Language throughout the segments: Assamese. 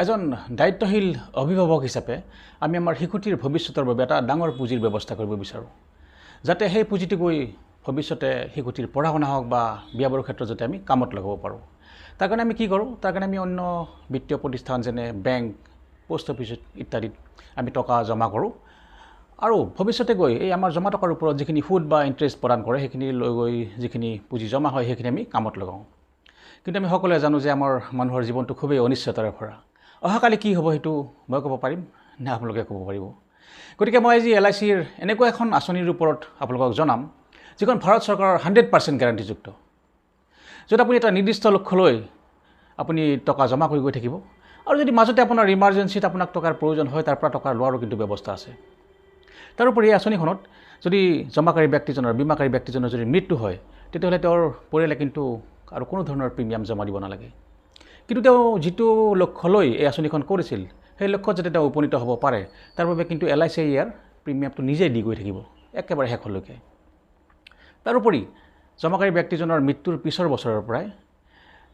এজন দায়িত্বশীল অভিভাৱক হিচাপে আমি আমাৰ শিশুটিৰ ভৱিষ্যতৰ বাবে এটা ডাঙৰ পুঁজিৰ ব্যৱস্থা কৰিব বিচাৰোঁ, যাতে সেই পুঁজিটো গৈ ভৱিষ্যতে শিশুটিৰ পঢ়া শুনা হওক বা বিয়া বাৰুৰ ক্ষেত্ৰত যাতে আমি কামত লগাব পাৰোঁ। তাৰ কাৰণে আমি কি কৰোঁ? তাৰ কাৰণে আমি অন্য বিত্তীয় প্ৰতিষ্ঠান যেনে বেংক, পোষ্ট অফিচ ইত্যাদিত আমি টকা জমা কৰোঁ আৰু ভৱিষ্যতে গৈ এই আমাৰ জমা টকাৰ ওপৰত যিখিনি সুদ বা ইণ্টাৰেষ্ট প্ৰদান কৰে সেইখিনি লৈ গৈ যিখিনি পুঁজি জমা হয় সেইখিনি আমি কামত লগাওঁ। কিন্তু আমি সকলোৱে জানো যে আমাৰ মানুহৰ জীৱনটো খুবেই অনিশ্চয়তাৰে ভৰা। অহাকালি কি হ'ব সেইটো মই ক'ব পাৰিম নে আপোনালোকে ক'ব পাৰিব? গতিকে মই আজি LICৰ এনেকুৱা এখন আঁচনিৰ ওপৰত আপোনালোকক জনাম যিখন ভাৰত চৰকাৰৰ 100% গেৰাণ্টিযুক্ত, য'ত আপুনি এটা নিৰ্দিষ্ট লক্ষ্যলৈ আপুনি টকা জমা কৰি গৈ থাকিব আৰু যদি মাজতে আপোনাৰ ইমাৰ্জেঞ্চিত আপোনাক টকাৰ প্ৰয়োজন হয় তাৰ পৰা টকা লোৱাৰো কিন্তু ব্যৱস্থা আছে। তাৰোপৰি এই আঁচনিখনত যদি জমাকাৰী ব্যক্তিজনৰ বীমাকাৰী ব্যক্তিজনৰ যদি মৃত্যু হয় তেতিয়াহ'লে তেওঁৰ পৰিয়ালে কিন্তু আৰু কোনো ধৰণৰ প্ৰিমিয়াম জমা দিব নালাগে। কিন্তু তেওঁ যিটো লক্ষ্যলৈ এই আঁচনিখন কৰিছিল সেই লক্ষ্যত যাতে তেওঁ উপনীত হ'ব পাৰে তাৰ বাবে কিন্তু LICয়ে ইয়াৰ প্ৰিমিয়ামটো নিজেই দি গৈ থাকিব একেবাৰে শেষলৈকে। তাৰোপৰি জমাকাৰী ব্যক্তিজনৰ মৃত্যুৰ পিছৰ বছৰৰ পৰাই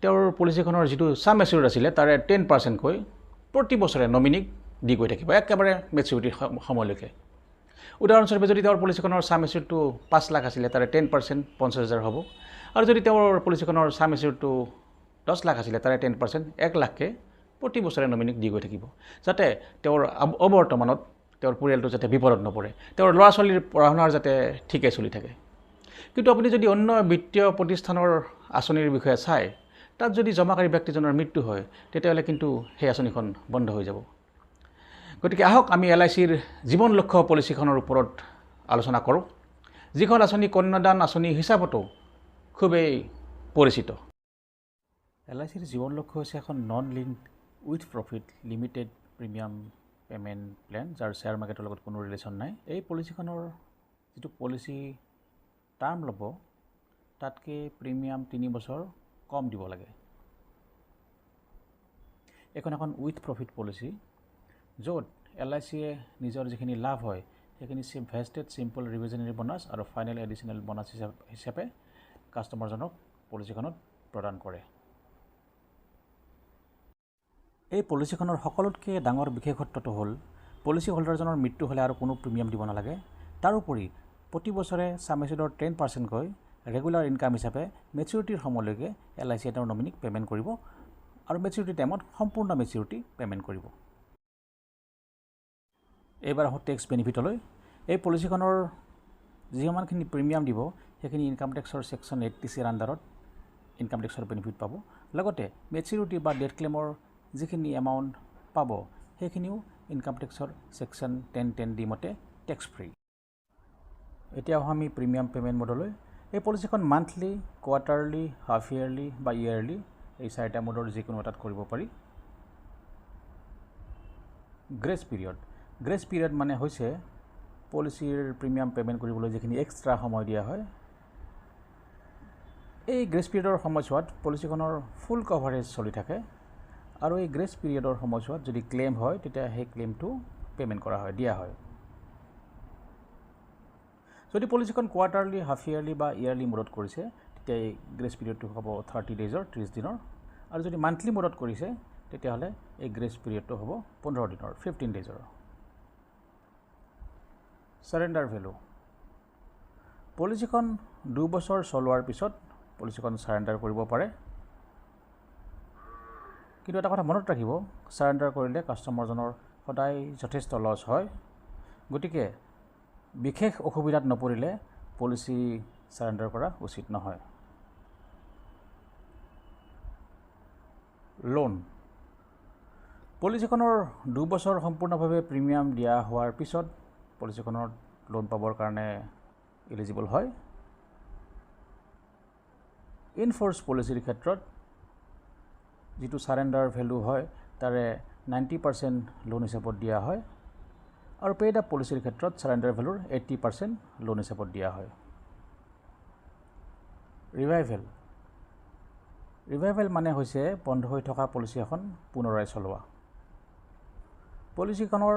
তেওঁৰ পলিচিখনৰ যিটো ছাম এচিউৰ্ড আছিলে তাৰে 10%কৈ প্ৰতি বছৰে নমিনীক দি গৈ থাকিব একেবাৰে মেচিউৰিটিৰ সময়লৈকে। উদাহৰণস্বৰূপে যদি তেওঁৰ পলিচিখনৰ ছাম এচিউৰ্ডটো 5 লাখ আছিলে তাৰে 10% 50,000 হ'ব, আৰু যদি তেওঁৰ পলিচিখনৰ ছাম এচিউৰ্ডটো 10 লাখ আছিলে তাৰে 10% 1 লাখকৈ প্ৰতি বছৰে নমিনীক দি গৈ থাকিব, যাতে তেওঁৰ অবৰ্তমানত তেওঁৰ পৰিয়ালটো যাতে বিপদত নপৰে, তেওঁৰ ল'ৰা ছোৱালীৰ পঢ়া শুনাৰ যাতে ঠিকে চলি থাকে। কিন্তু আপুনি যদি অন্য বিত্তীয় প্ৰতিষ্ঠানৰ আঁচনিৰ বিষয়ে চায় তাত যদি জমাকাৰী ব্যক্তিজনৰ মৃত্যু হয় তেতিয়াহ'লে কিন্তু সেই আঁচনিখন বন্ধ হৈ যাব। গতিকে আহক আমি LICৰ জীৱন লক্ষ্য পলিচিখনৰ ওপৰত আলোচনা কৰোঁ, যিখন আঁচনি কন্যাদান আঁচনি হিচাপতো খুবেই পৰিচিত। LICৰ জীৱন লক্ষ্য হৈছে এখন non linked with profit limited premium payment plan, যাৰ শ্বেয়াৰ মাৰ্কেটৰ লগত কোনো ৰিলেশ্যন নাই। এই পলিচিখনৰ যিটো পলিচি টাৰ্ম ল'ব তাতকৈ প্ৰিমিয়াম 3 বছৰ কম দিব লাগে। এইখন এখন উইথ প্ৰফিট পলিচি য'ত LICয়ে নিজৰ যিখিনি লাভ হয় সেইখিনি ভেষ্টেড চিম্পল ৰিভিজনেৰী বোনাছ আৰু ফাইনেল এডিশ্যনেল বোনাছ হিচাপে কাষ্টমাৰজনক পলিচিখনত প্ৰদান কৰে। এই পলিচিখনৰ সকলোতকৈ ডাঙৰ বিশেষত্বটো হ'ল পলিচি হোল্ডাৰজনৰ মৃত্যু হ'লে আৰু কোনো প্ৰিমিয়াম দিব নালাগে। তাৰোপৰি প্ৰতি বছৰে ছাম এচিউৰ্ডৰ 10%কৈ ৰেগুলাৰ ইনকাম হিচাপে মেচিউৰিটিৰ সময়লৈকে LICয়ে তেওঁৰ নমিনীক পে'মেণ্ট কৰিব আৰু মেচিউৰিটি টাইমত সম্পূৰ্ণ মেচিউৰিটি পে'মেণ্ট কৰিব। এইবাৰ আহোঁ টেক্স বেনিফিটলৈ। এই পলিচিখনৰ যিমানখিনি প্ৰিমিয়াম দিব সেইখিনি ইনকাম টেক্সৰ ছেকশ্যন 80Cৰ আণ্ডাৰত ইনকাম টেক্সৰ বেনিফিট পাব, লগতে মেচিউৰিটি বা ডেথ ক্লেমৰ যিখিনি এমাউণ্ট পাব সেইখিনিও ইনকাম টেক্সৰ ছেকশ্যন 1010D মতে টেক্স ফ্ৰী। এতিয়া আমি প্ৰিমিয়াম পে'মেণ্ট মডলৈ। এই পলিচিখন মান্থলি, কোৱাৰ্টাৰলি, হাফ ইয়াৰলি বা ইয়াৰলি এই 4টা মডৰ যিকোনো এটাত কৰিব পাৰি। গ্ৰেছ পিৰিয়ড মানে হৈছে পলিচিৰ প্ৰিমিয়াম পে'মেণ্ট কৰিবলৈ যিখিনি এক্সট্ৰা সময় দিয়া হয়। এই গ্ৰেছ পিৰিয়ডৰ সময়ছোৱাত পলিচিখনৰ ফুল কভাৰেজ চলি থাকে আৰু এই গ্ৰেছ পিৰিয়ডৰ সময়ছোৱাত যদি ক্লেইম হয় তেতিয়া সেই ক্লেইমটো পে'মেণ্ট কৰা হয়, দিয়া হয়। যদি পলিচিখন কোৱাৰ্টাৰলি, হাফ ইয়াৰলি বা ইয়াৰলি মোডত কৰিছে তেতিয়া এই গ্ৰেছ পিৰিয়ডটো হ'ব 30 ডেইজৰ, 30 দিনৰ, আৰু যদি মান্থলি মোডত কৰিছে তেতিয়াহ'লে এই গ্ৰেছ পিৰিয়ডটো হ'ব 15 দিনৰ, 15 ডেইজৰ। Surrender value. পলিচিখন 2 বছৰ চলোৱাৰ পিছত পলিচিখন চাৰেণ্ডাৰ কৰিব পাৰে। কিন্তু এটা কথা মনত ৰাখিব, চাৰেণ্ডাৰ কৰিলে কাষ্টমাৰজনৰ সদায় যথেষ্ট লছ হয়। গতিকে বিশেষ অসুবিধাত নপৰিলে পলিচি চাৰেণ্ডাৰ কৰা উচিত নহয়। লোন। পলিচিখনৰ 2 বছৰ সম্পূৰ্ণভাৱে প্ৰিমিয়াম দিয়া হোৱাৰ পিছত পলিচিখনত লোন পাবৰ কাৰণে এলিজিবল হয়। ইনফ'ৰ্চ পলিচিৰ ক্ষেত্ৰত যিটো চাৰেণ্ডাৰ ভেলু হয় তাৰে 90% লোন হিচাপত দিয়া হয় আৰু পেইড আপ পলিচিৰ ক্ষেত্ৰত চাৰেণ্ডাৰ ভেলুৰ 80% লোন হিচাপত দিয়া হয়। ৰিভাইভেল মানে হৈছে বন্ধ হৈ থকা পলিচি এখন পুনৰাই চলোৱা। পলিচিখনৰ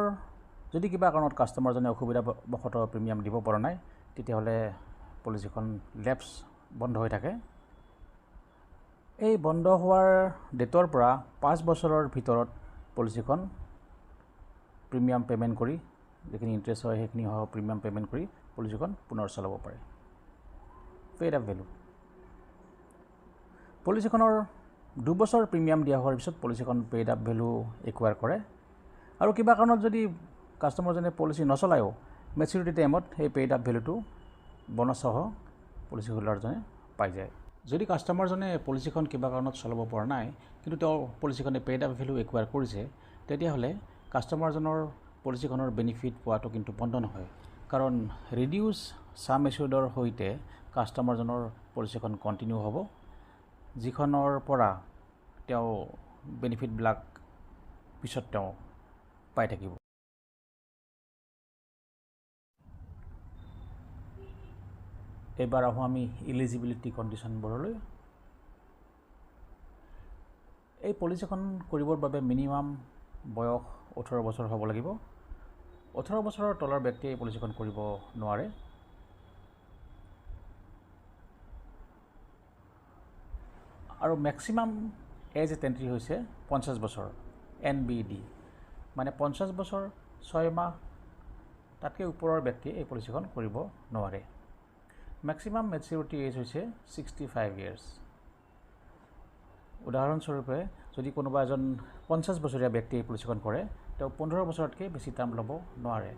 যদি কিবা কাৰণত কাষ্টমাৰজনে অসুবিধাবশতঃ প্ৰিমিয়াম দিব পৰা নাই তেতিয়াহ'লে পলিচিখন লেপছ বন্ধ হৈ থাকে। এই বন্ধ হোৱাৰ ডেটৰ পৰা 5 বছৰৰ ভিতৰত পলিচিখন প্ৰিমিয়াম পে'মেণ্ট কৰি যিখিনি ইণ্টাৰেষ্ট হয় সেইখিনি সহ প্ৰিমিয়াম পে'মেণ্ট কৰি পলিচিখন পুনৰ চলাব পাৰে। পেইড আপ ভেলু, পলিচিখনৰ 2 বছৰ প্ৰিমিয়াম দিয়া হোৱাৰ পিছত পলিচিখন পেইড আপ ভেলু একুৱায়াৰ কৰে আৰু কিবা কাৰণত যদি কাষ্টমাৰজনে পলিচি নচলায়ও মেচিউৰিটি টাইমত সেই পেইড আপ ভেলুটো বনাছসহ পলিচি হোল্ডাৰজনে পাই যায়। যদি কাষ্টমাৰজনে পলিচিখন কিবা কাৰণত চলাব পৰা নাই কিন্তু তেওঁ পলিচিখনে পেইড আপ ভেলু একুৱায়াৰ কৰিছে, তেতিয়াহ'লে কাষ্টমাৰজনৰ পলিচিখনৰ বেনিফিট পোৱাটো কিন্তু বন্ধ নহয়, কাৰণ ৰিডিউচ ছাম এচিউৰ্ডৰ সৈতে কাষ্টমাৰজনৰ পলিচিখন কণ্টিনিউ হ'ব, যিখনৰ পৰা তেওঁ বেনিফিটবিলাক পিছত তেওঁ পাই থাকিব। এইবাৰ আহোঁ আমি ইলিজিবিলিটি কণ্ডিশ্যনবোৰলৈ। এই পলিচিখন কৰিবৰ বাবে মিনিমাম বয়স 18 বছৰ হ'ব লাগিব। 18 বছৰৰ তলৰ ব্যক্তিয়ে এই পলিচিখন কৰিব নোৱাৰে। আৰু মেক্সিমাম এজ এণ্ট্ৰি হৈছে 50 বছৰ, NBD, মানে 50 বছৰ 6 মাহ তাতকৈ ওপৰৰ ব্যক্তিয়ে এই পলিচিখন কৰিব নোৱাৰে। মেক্সিমাম মেচিউৰিটি এজ হৈছে 65 ইয়াৰ্ছ। উদাহৰণস্বৰূপে যদি কোনোবা এজন 50 বছৰীয়া ব্যক্তিয়ে এই পলিচিখন কৰে, তেওঁ 15 বছৰতকৈ বেছি টাৰ্ম ল'ব নোৱাৰে,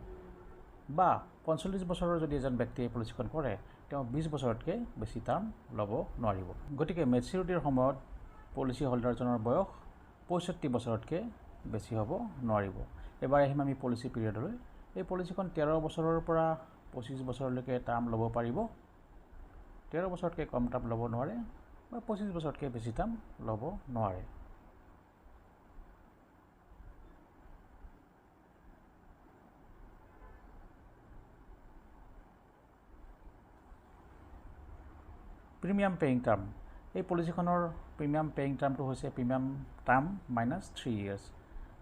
বা 45 বছৰৰ যদি এজন ব্যক্তিয়ে এই পলিচিখন কৰে, তেওঁ 20 বছৰতকৈ বেছি টাৰ্ম ল'ব নোৱাৰিব। গতিকে মেচিউৰিটিৰ সময়ত পলিচি হোল্ডাৰজনৰ বয়স 65 বছৰতকৈ বেছি হ'ব নোৱাৰিব। এবাৰ আহিম আমি পলিচি পিৰিয়ডলৈ। এই পলিচিখন 13 বছৰৰ পৰা 25 বছৰলৈকে টাৰ্ম ল'ব পাৰিব। 13 বছৰতকৈ কম টাৰ্ম ল'ব নোৱাৰে বা 25 বছৰতকৈ বেছি টাৰ্ম ল'ব নোৱাৰে। প্ৰিমিয়াম পেয়িং টাৰ্ম, এই পলিচিখনৰ প্ৰিমিয়াম পেয়িং টাৰ্মটো হৈছে প্ৰিমিয়াম টাৰ্ম মাইনাছ 3 ইয়াৰ্ছ।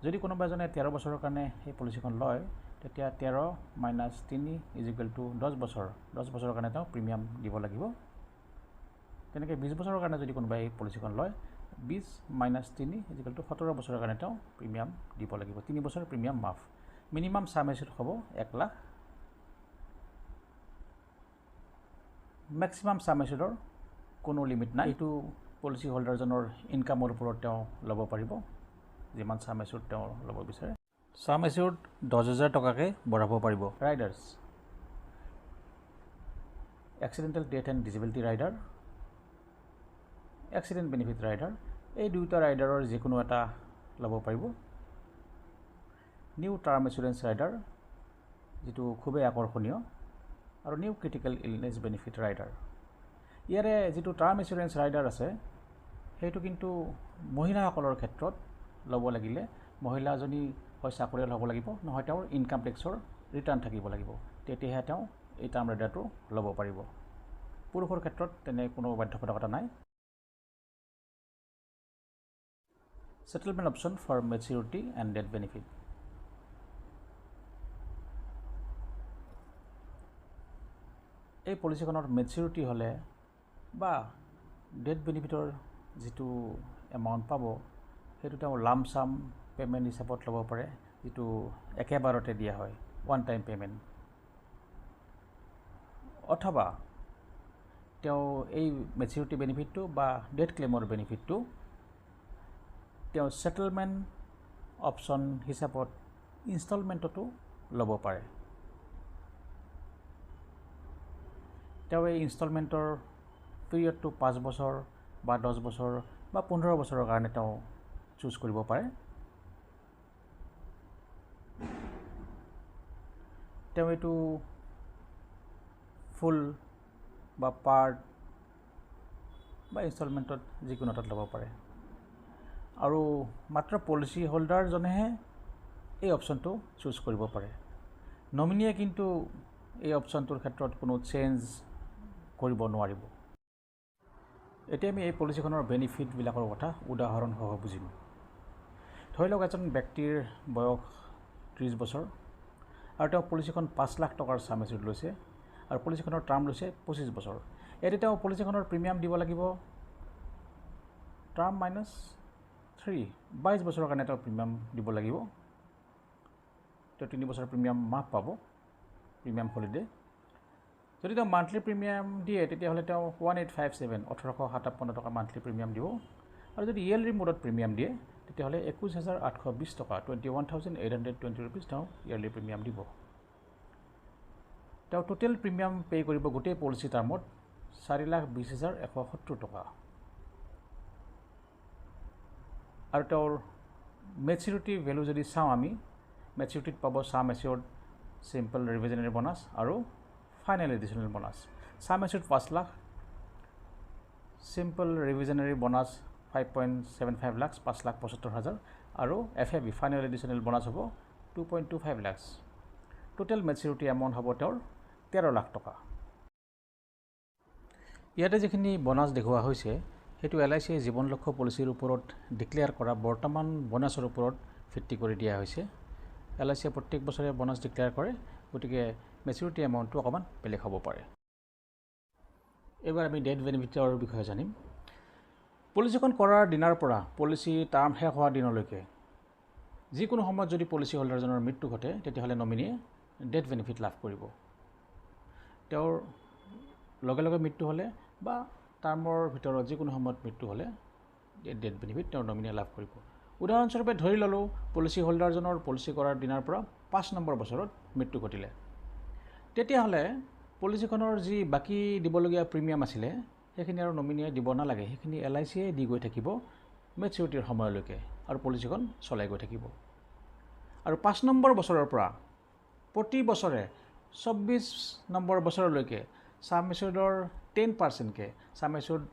যদি কোনোবা এজনে 13 বছৰৰ কাৰণে এই পলিচিখন লয়, তেতিয়া 13 মাইনাছ 3 = 10 বছৰ। 10 বছৰৰ কাৰণে তেওঁ প্ৰিমিয়াম দিব লাগিব। তেনেকৈ 20 বছৰৰ কাৰণে যদি কোনোবাই এই পলিচিখন লয়, 20 মাইনাছ 3 = 17 বছৰৰ কাৰণে তেওঁ প্ৰিমিয়াম দিব লাগিব। 3 বছৰ প্ৰিমিয়াম মাফ। মিনিমাম ছাম এচিউৰ্ড হ'ব 1 লাখ। মেক্সিমাম ছাম এচিউৰ্ডৰ কোনো লিমিট নাই। এইটো পলিচি হোল্ডাৰজনৰ ইনকামৰ ওপৰত তেওঁ ল'ব পাৰিব, যিমান ছাম এচিউৰ্ড তেওঁ ল'ব বিচাৰে। ছাম এচিউৰ্ড 10,000 টকাকৈ বঢ়াব পাৰিব। Riders, accidental death and disability rider, accident benefit rider, এই দুয়োটা ৰাইডাৰৰ যিকোনো এটা ল'ব পাৰিব। নিউ টাৰ্ম ইঞ্চুৰেঞ্চ ৰাইডাৰ, যিটো খুবেই আকৰ্ষণীয়, আৰু new critical illness benefit rider. ইয়াৰে যিটো টাৰ্ম ইঞ্চুৰেঞ্চ ৰাইডাৰ আছে, সেইটো কিন্তু মহিলাসকলৰ ক্ষেত্ৰত ল'ব লাগিলে মহিলাজনী হয় চাকৰিয়াল হ'ব লাগিব, নহয় তেওঁৰ ইনকাম টেক্সৰ ৰিটাৰ্ণ থাকিব লাগিব, তেতিয়াহে তেওঁ এই টাৰ্ম ৰাইডাৰটো ল'ব পাৰিব। পুৰুষৰ ক্ষেত্ৰত তেনে কোনো বাধ্যবাধকতা নাই। Settlement option for maturity and death benefit, এই পলিচিখনৰ মেচিউৰিটি হ'লে বা ডেথ বেনিফিটৰ যিটো এমাউণ্ট পাব, সেইটো তেওঁ লাম চাম পে'মেণ্ট হিচাপত ল'ব পাৰে, যিটো একেবাৰতে দিয়া হয়, ওৱান টাইম পে'মেণ্ট। অথবা তেওঁ এই মেচিউৰিটি বেনিফিটটো বা ডেথ ক্লেইমৰ বেনিফিটটো তেওঁ সেটেলমেণ্ট অপশ্যন হিচাপত ইনষ্টলমেণ্টতো ল'ব পাৰে। তেওঁ এই ইনষ্টলমেণ্টৰ পিৰিয়ডটো 5 বছৰ বা 10 বছৰ বা 15 বছৰৰ কাৰণে তেওঁ চুজ কৰিব পাৰে। তেওঁ এইটো ফুল বা পাৰ্ট বা ইনষ্টলমেণ্টত যিকোনো এটাত ল'ব পাৰে, আৰু মাত্ৰ পলিচি হোল্ডাৰজনেহে এই অপশ্যনটো চুজ কৰিব পাৰে। নমিনীয়ে কিন্তু এই অপশ্যনটোৰ ক্ষেত্ৰত কোনো চেঞ্জ কৰিব নোৱাৰিব। এতিয়া আমি এই পলিচিখনৰ বেনিফিটবিলাকৰ কথা উদাহৰণসহ বুজিম। ধৰি লওক এজন ব্যক্তিৰ বয়স 30 বছৰ আৰু তেওঁ পলিচিখন 5 লাখ টকাৰ ছাম এচিউৰ্ড লৈছে আৰু পলিচিখনৰ টাৰ্ম লৈছে 25 বছৰ। ইয়াতে তেওঁ পলিচিখনৰ প্ৰিমিয়াম দিব লাগিব টাৰ্ম মাইনাছ 22 বছৰৰ কাৰণে তেওঁ প্ৰিমিয়াম দিব লাগিব তেওঁ 3 বছৰ প্ৰিমিয়াম মাফ পাব প্ৰিমিয়াম হলিডে যদি তেওঁ মান্থলি প্ৰিমিয়াম দিয়ে তেতিয়াহ'লে তেওঁ 1857 1857 টকা মান্থলি প্ৰিমিয়াম দিব আৰু যদি ইয়েৰলি মোডত প্ৰিমিয়াম দিয়ে তেতিয়াহ'লে 21820 টকা 21820 rupees তেওঁ ইয়েৰলি প্ৰিমিয়াম দিব তেওঁ টোটেল প্ৰিমিয়াম পে কৰিব গোটেই পলিচি টাৰ্মত 4,20,170 টকা আৰু তেওঁৰ মেচিউৰিটি ভেলু যদি চাওঁ আমি মেচিউৰিটিত পাব সাম এচিউৰ্ড সিম্পল ৰিভিজনেৰী বোনাছ আৰু ফাইনেল এডিশনেল বোনাছ সাম এচিউৰ্ড 5 লাখ সিম্পল ৰিভিজনেৰী বোনাছ 5.75 lakhs 5,75,000 আৰু FAB ফাইনেল এডিশনেল বোনাছ হ'ব 2.25 lakhs টোটেল মেচিউৰিটি এমাউণ্ট হ'ব তেওঁৰ 13 লাখ টকা ইয়াতে যিখিনি বোনাছ দেখুওৱা হৈছে সেইটো LICI জীৱন লক্ষ্য পলিচিৰ ওপৰত ডিক্লেয়াৰ কৰা বৰ্তমান বোনাছৰ ওপৰত ভিত্তি কৰি দিয়া হৈছে LICI প্ৰত্যেক বছৰে বোনাছ ডিক্লেয়াৰ কৰে গতিকে মেচিউৰিটি এমাউণ্টটো অকমান বেলেগ হ'ব পাৰে এবাৰ আমি ডেথ বেনিফিটৰ বিষয়ে জানিম পলিচিখন কৰাৰ দিনাৰ পৰা পলিচি টাৰ্ম শেষ হোৱাৰ দিনলৈকে যিকোনো সময়ত যদি পলিচি হোল্ডাৰজনৰ মৃত্যু ঘটে তেতিয়াহ'লে নমিনিয়ে ডেথ বেনিফিট লাভ কৰিব তেওঁৰ লগে লগে মৃত্যু হ'লে বা টাৰ্মৰ ভিতৰত যিকোনো সময়ত মৃত্যু হ'লে ডেথ বেনিফিট তেওঁৰ নমিনিয়ে লাভ কৰিব উদাহৰণস্বৰূপে ধৰি ল'লোঁ পলিচি হোল্ডাৰজনৰ পলিচি কৰাৰ দিনাৰ পৰা 5 নম্বৰ বছৰত মৃত্যু ঘটিলে তেতিয়াহ'লে পলিচিখনৰ যি বাকী দিবলগীয়া প্ৰিমিয়াম আছিলে সেইখিনি আৰু নমিনিয়ে দিব নালাগে সেইখিনি LICI দি গৈ থাকিব মেচিউৰিটিৰ সময়লৈকে আৰু পলিচিখন চলাই গৈ থাকিব আৰু 5 নম্বৰ বছৰৰ পৰা প্ৰতি বছৰে 24 নম্বৰ বছৰলৈকে সাম এচিউৰ্ডৰ 10% কে সাম এচিউৰ্ড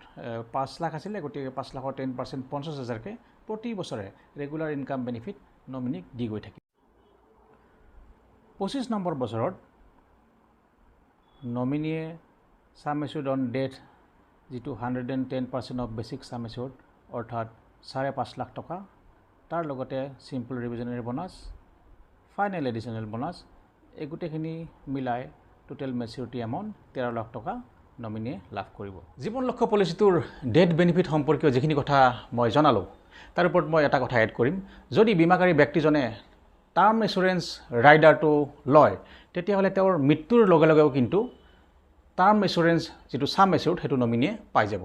5 লাখ আছিলে গতিকে 5 লাখৰ 10% 50,000 কে প্ৰতি বছৰে ৰেগুলাৰ ইনকাম বেনিফিট নমিনিক দি গৈ থাকিব 25 নম্বৰ বছৰত নমিনিয়ে সাম এচিউৰ্ড অন ডেথ যিটো 110% অফ বেচিক সাম এচিউৰ্ড অৰ্থাৎ 5.5 লাখ টকা তাৰ লগতে সিম্পল ৰিভিজনেৰী বোনাছ ফাইনেল এডিশনেল বোনাছ এই গোটেইখিনি মিলাই টোটেল মেচিউৰিটি এমাউণ্ট 13 লাখ টকা নমিনিয়ে লাভ কৰিব জীৱন লক্ষ্য পলিচিটোৰ ডেথ বেনিফিট সম্পৰ্কীয় যিখিনি কথা মই জনালোঁ তাৰ ওপৰত মই এটা কথা এড কৰিম যদি বীমাকাৰী ব্যক্তিজনে টাৰ্ম ইন্সুৰেঞ্চ ৰাইডাৰটো লয় তেতিয়াহ'লে তেওঁৰ মৃত্যুৰ লগে লগেও কিন্তু টাৰ্ম ইন্সুৰেঞ্চ যিটো সাম এচিউৰ্ড সেইটো নমিনিয়ে পাই যাব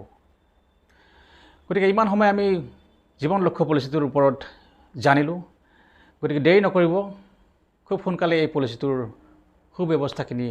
গতিকে ইমান সময় আমি জীৱন লক্ষ্য পলিচিটোৰ ওপৰত জানিলোঁ গতিকে দেৰি নকৰিব খুব সোনকালে এই পলিচিটোৰ সুব্যৱস্থাখিনি